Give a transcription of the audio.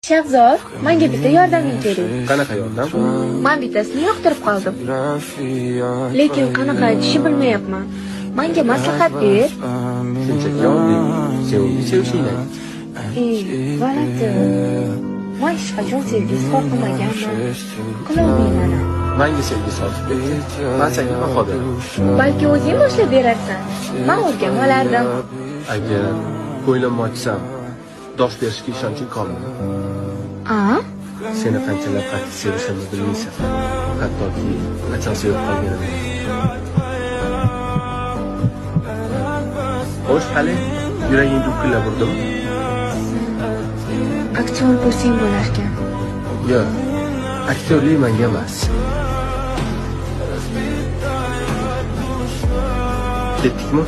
Shahzod, menga bitta yordaming kerak. Qanaqa yordam? Men bittasini yoqtirib qoldim. Lekin qanaqa aytishni bilmayapman. Menga maslahat ber. Shunchaki oddiy. Sevgi sevishingdan. Valati. Men hech qachon sevgi izhor qilmaganman. Qilolmayman. Menga sevgi sotib berdi. Men senga baho beraman. Balki o'zing boshlab berarsan. Men o'rganib olardim. Agar ko'nglimni ochsam, dosh berishga ishonching qolmadi. Seni qanchalar qattiq sevishimni bilmaysan. Hattoki qachon sevib qolganimni. Xo'sh, hali yuraging dukkillab urdimi? Aktyor bo'lsang bo'larkan. Yo'q, aktyorlik menga emas. Ketdikmi?